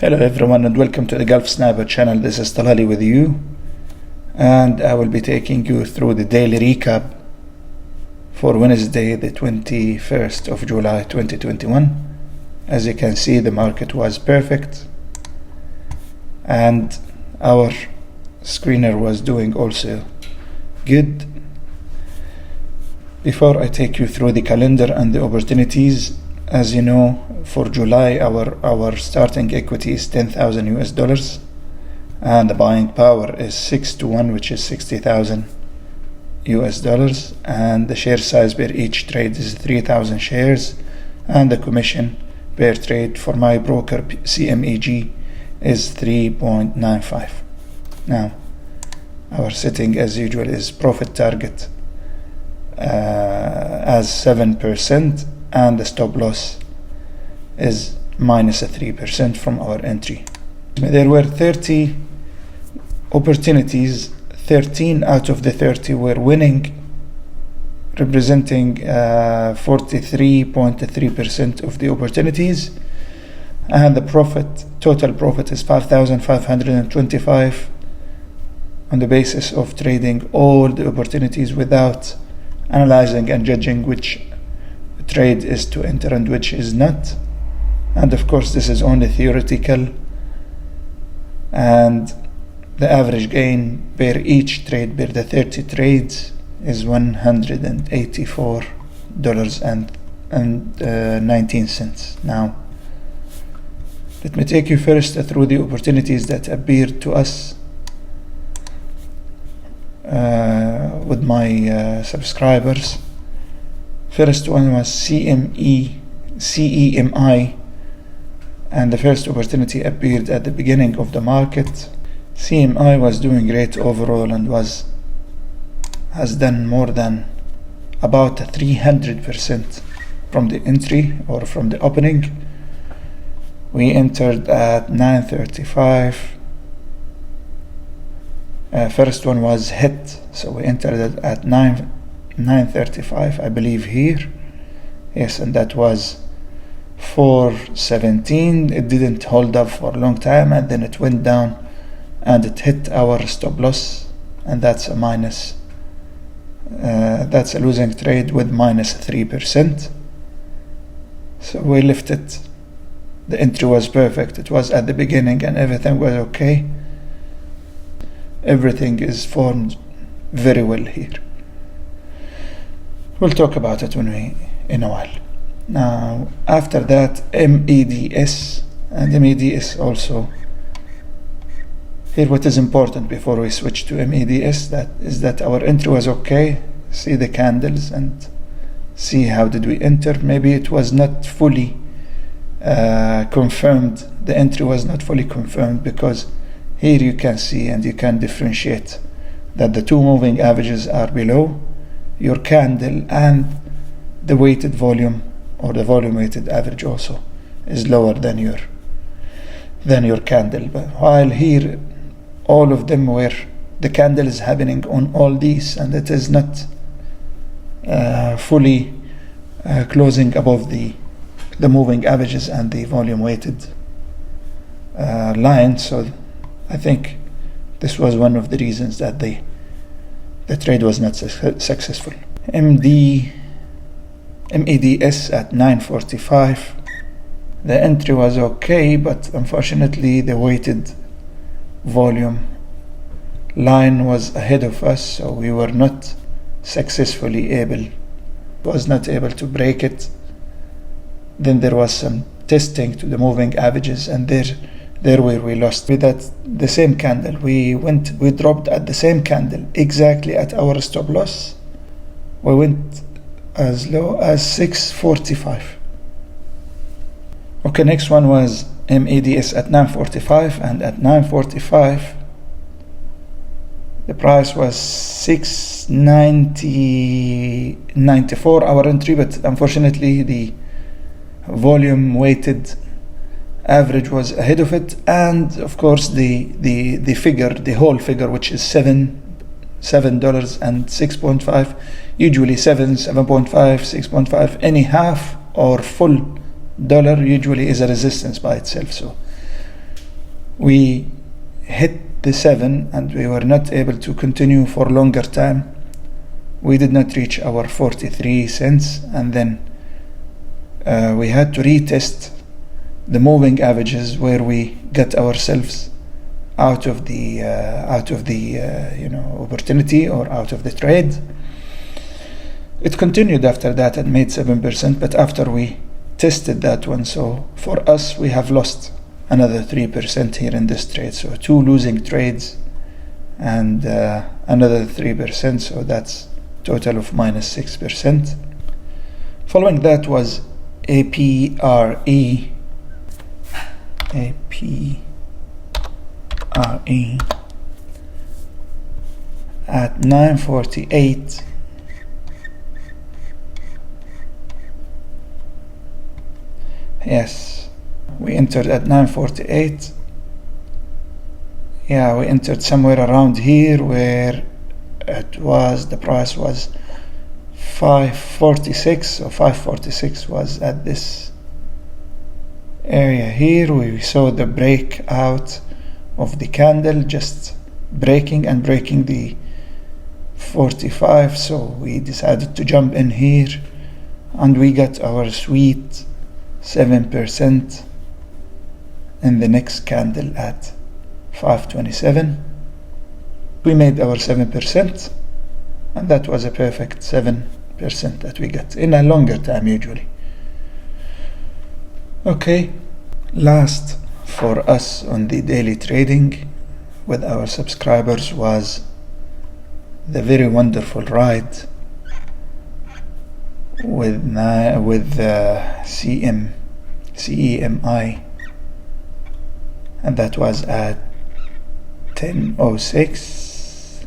Hello everyone and welcome to the Gulf Sniper channel. This is Talali with you, and I will be taking you through the daily recap for Wednesday the 21st of July 2021. As you can see, the market was perfect and our screener was doing also good. Before I take you through the calendar and the opportunities, as you know, for July our starting equity is $10,000 and the buying power is 6-1, which is $60,000, and the share size per each trade is 3,000 shares, and the commission per trade for my broker CMEG is 3.95. Now our setting as usual is profit target as 7%, and the stop loss is minus 3% from our entry. There were 30 opportunities. 13 out of the 30 were winning, representing 43.3% of the opportunities, and the total profit is 5,525 on the basis of trading all the opportunities without analyzing and judging which trade is to enter and which is not. And of course this is only theoretical, and the average gain per each trade per the 30 trades is $184.19. Now let me take you first through the opportunities that appeared to us with my subscribers. First one was CEMI, and the first opportunity appeared at the beginning of the market. CMI was doing great overall and has done more than about 300% from the entry or from the opening. We entered at 9:35. First one was hit, so we entered it at 9:35, I believe here. Yes, and that was 4:17. It didn't hold up for a long time, and then it went down and it hit our stop loss, and that's a minus. That's a losing trade with minus 3%. So we left it. The entry was perfect. It was at the beginning and everything was okay. Everything is formed very well here. We'll talk about it in a while. Now after that, MEDS, and MEDS also. Here what is important before we switch to MEDS, that our entry was okay. See the candles and see how did we enter. Maybe it was not fully confirmed. The entry was not fully confirmed because here you can see and you can differentiate that the two moving averages are below your candle, and the weighted volume or the volume weighted average also is lower than your candle. But while here all of them were, the candle is happening on all these, and it is not fully closing above the moving averages and the volume weighted line. So I think this was one of the reasons that the trade was not successful. MEDS at 9:45. The entry was okay, but unfortunately the weighted volume line was ahead of us, so we were not successfully able to break it. Then there was some testing to the moving averages, and there where we lost. With that, the same candle, we dropped at the same candle exactly at our stop loss. We went as low as 6:45. Okay, next one was MEDS at 9:45, and at 9:45 the price was 6.94 our entry, but unfortunately the volume weighted average was ahead of it, and of course the whole figure, which is $7 and 6.5. Usually 7.5, 6.5, any half or full dollar usually is a resistance by itself. So we hit the 7 and we were not able to continue for longer time. We did not reach our 43 cents, and then we had to retest the moving averages where we got ourselves out of the opportunity or out of the trade. It continued after that and made 7%, but after we tested that one, so for us we have lost another 3% here in this trade. So 2 losing trades and another 3%, so that's total of minus 6%. Following that was APRE at 948. Yes, we entered at 948. Yeah, we entered somewhere around here where the price was 546, so 546 was at this area here. We saw the breakout of the candle, just breaking the 45, so we decided to jump in here and we got our sweet 7% in the next candle at 527. We made our 7%, and that was a perfect 7% that we got in a longer time usually. Okay, last for us on the daily trading with our subscribers was the very wonderful ride with CEMI, and that was at 10:06.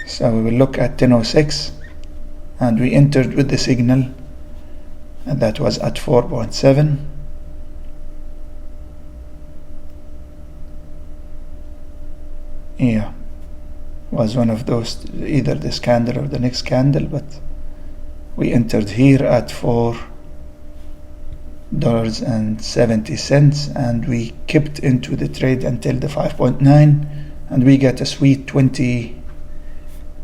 So we will look at 10:06, and we entered with the signal, and that was at 4.7. Yeah, was one of those, either this candle or the next candle, but we entered here at $4.70, and we kept into the trade until the 5.9, and we got a sweet 20.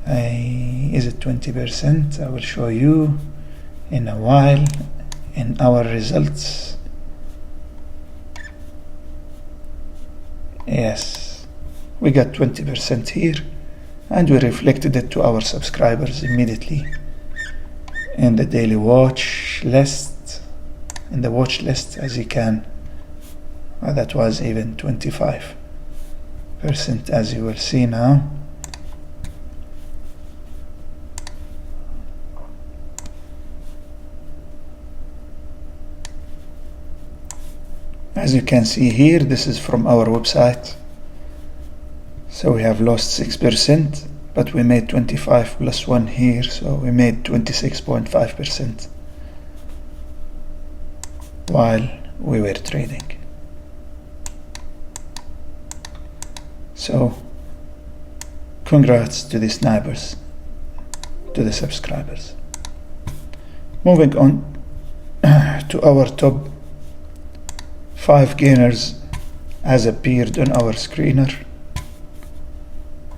Is it 20%? I will show you in a while in our results. Yes, we got 20% here, and we reflected it to our subscribers immediately in the daily watch list. In the watch list, as you can, that was even 25%, as you will see now. As you can see here, this is from our website. So we have lost 6%, but we made 25 plus 1 here, so we made 26.5% while we were trading. So congrats to the snipers, to the subscribers. Moving on to our top 5 gainers as appeared on our screener,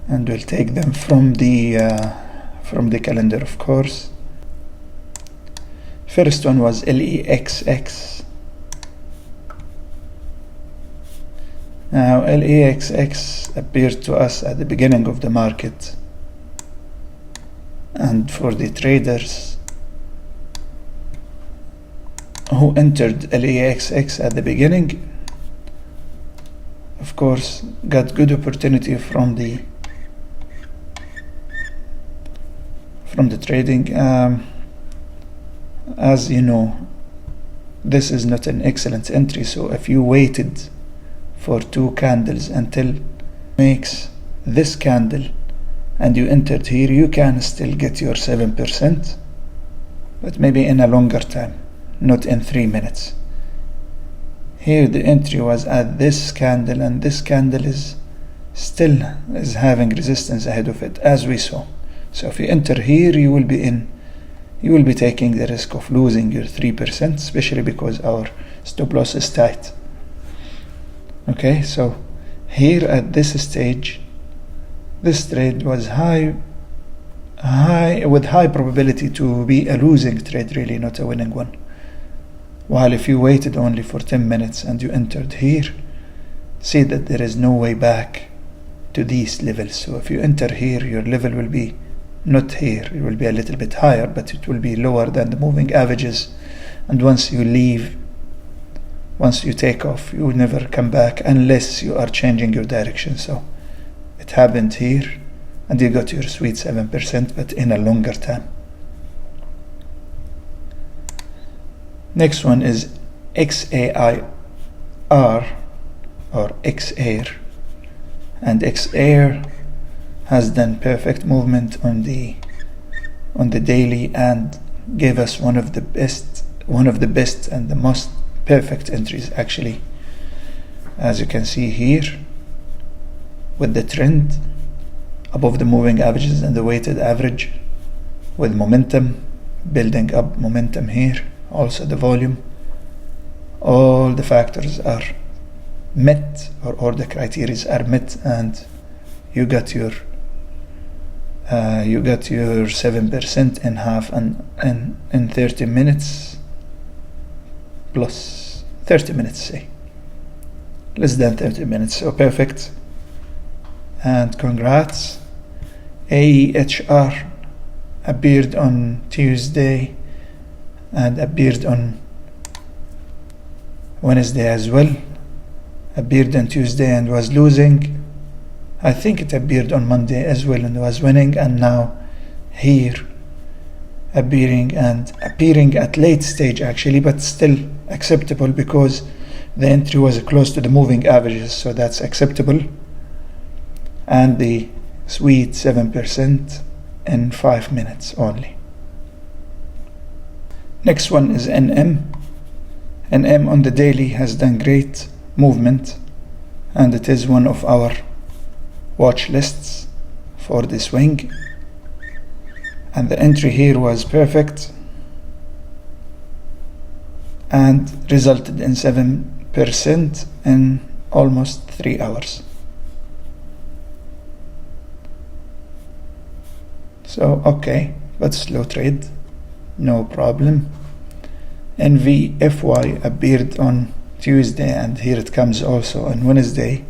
and we'll take them from the calendar, of course. First one was LEXX. Now LEXX appeared to us at the beginning of the market, and for the traders who entered LEXX at the beginning, of course, got good opportunity from the trading. As you know, this is not an excellent entry, so if you waited for 2 candles until makes this candle and you entered here, you can still get your 7%, but maybe in a longer time, not in 3 minutes. Here the entry was at this candle, and this candle is still having resistance ahead of it, as we saw. So if you enter here, you will be taking the risk of losing your 3%, especially because our stop loss is tight. Okay, so here at this stage, this trade was with high probability to be a losing trade, really, not a winning one. While if you waited only for 10 minutes and you entered here, see that there is no way back to these levels. So if you enter here, your level will be not here, it will be a little bit higher, but it will be lower than the moving averages. And once you leave, once you take off, you will never come back unless you are changing your direction. So it happened here, and you got your sweet 7%, but in a longer time. Next one is XAIR or XAIR, and XAIR has done perfect movement on the daily and gave us one of the best and the most perfect entries, actually, as you can see here, with the trend above the moving averages and the weighted average, with momentum, building up momentum here, also the volume. All the factors are met, or all the criteria are met, and you got your 7% in half and in 30 minutes plus 30 minutes, say less than 30 minutes. So perfect, and congrats. AEHR appeared on Tuesday and appeared on Wednesday as well. Appeared on Tuesday and was losing. I think it appeared on Monday as well and was winning, and now here appearing at late stage, actually, but still acceptable because the entry was close to the moving averages, so that's acceptable. And the sweet 7% in 5 minutes only. Next one is NM. NM on the daily has done great movement, and it is one of our watch lists for the swing, and the entry here was perfect and resulted in 7% in almost 3 hours. So okay, but slow trade, no problem. NVFY appeared on Tuesday, and here it comes also on Wednesday.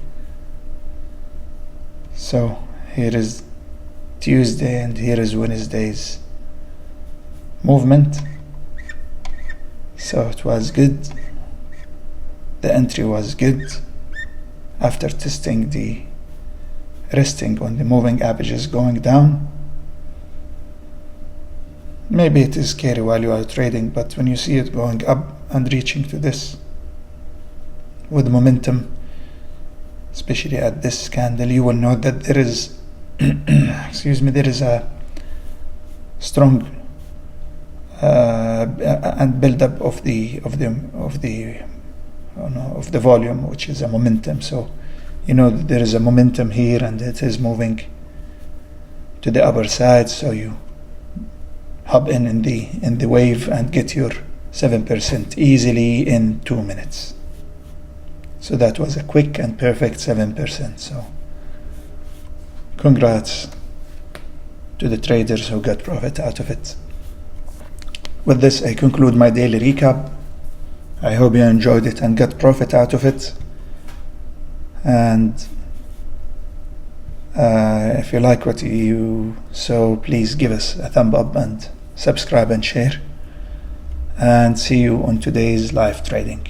So here is Tuesday and here is Wednesday's movement. So it was good. The entry was good after testing the resting on the moving averages going down. Maybe it is scary while you are trading, but when you see it going up and reaching to this with momentum, especially at this candle, you will know that there is there is a strong and build up of the volume, which is a momentum. So you know that there is a momentum here and it is moving to the upper side, so you hop in the wave and get your 7% easily in 2 minutes. So that was a quick and perfect 7%. So congrats to the traders who got profit out of it. With this, I conclude my daily recap. I hope you enjoyed it and got profit out of it. And if you like what you saw, please give us a thumb up and subscribe and share. And see you on today's live trading.